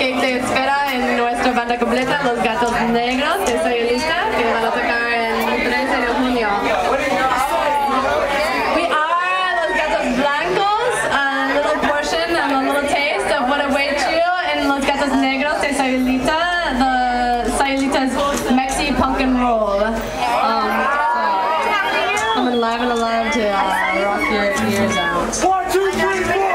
que te espera en nuestra banda completa, los Gatos Negros de Sayulita, que van a tocar el 13 de junio. We are los Gatos Blancos, a little portion and a little taste of what awaits you in los Gatos Negros de Sayulita, the Sayulita's Mexi punk and roll. I'm live and alive to rock your ears out. 1, 2, 3, 4.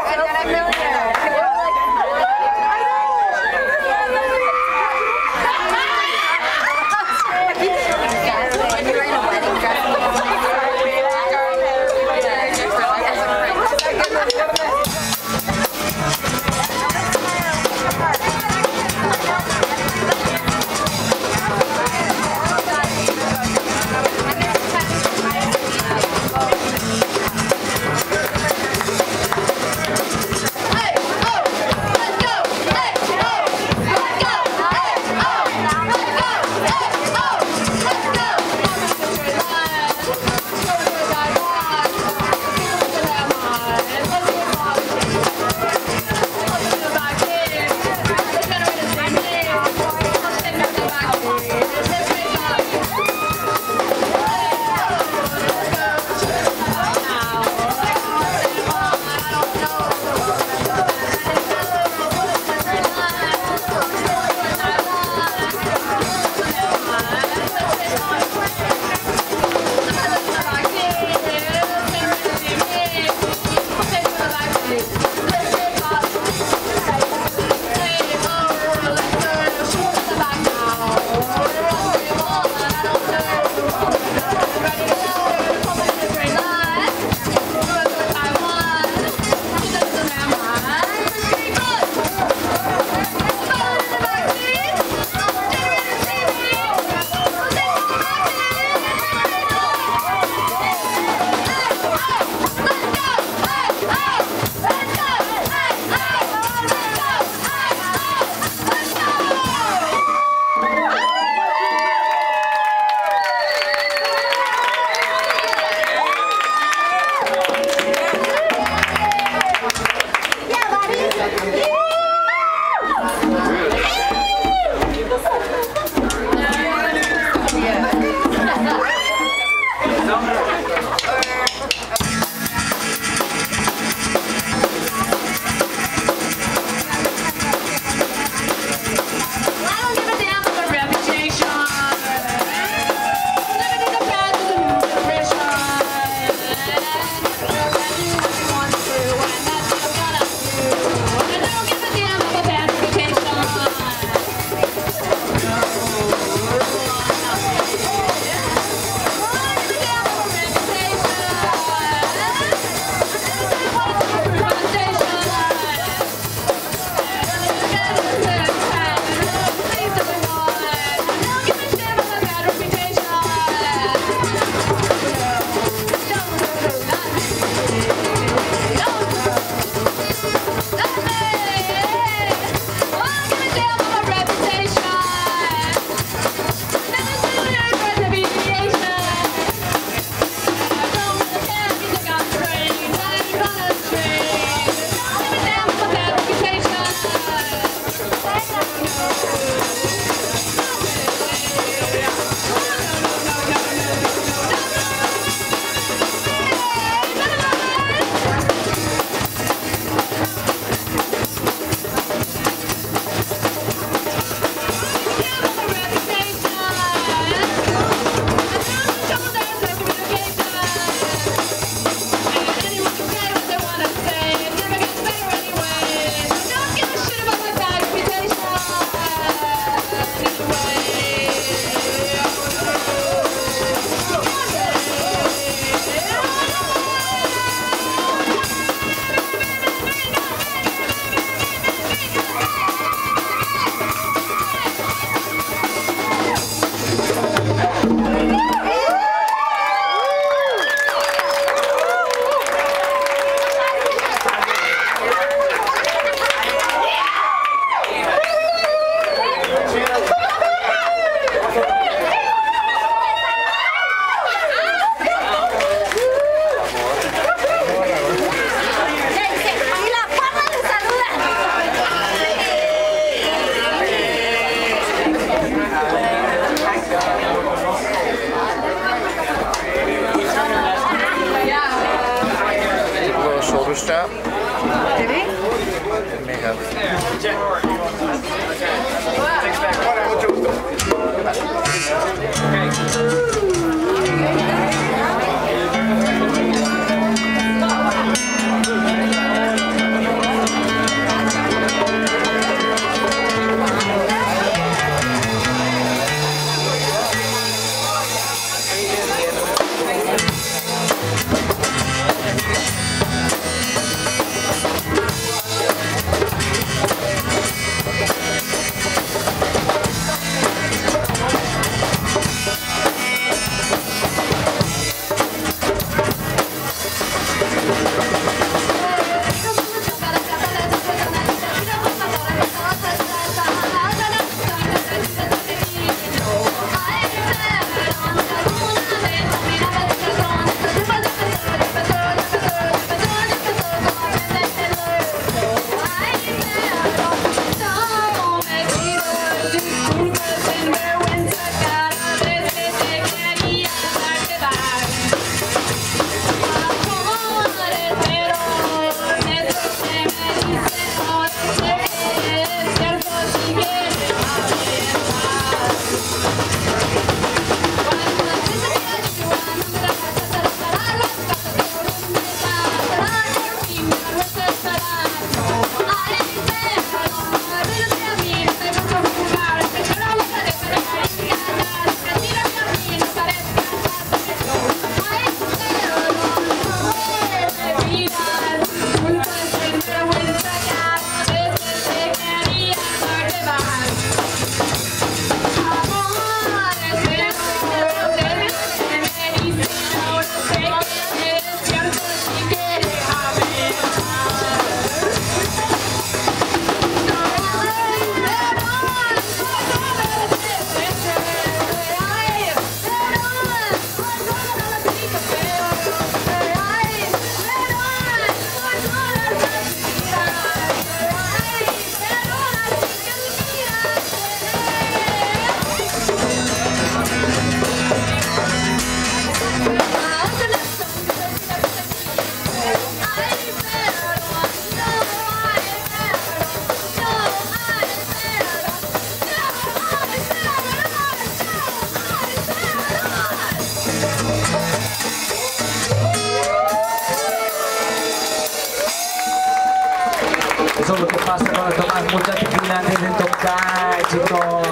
pushed up. Did he? It may have. Eso es lo que pasa cuando tomas mucha tequila antes de tocar, chicos.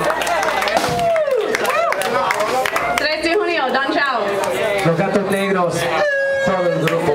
3 de junio, Dan Chao. Los Gatos Negros, todo el grupo.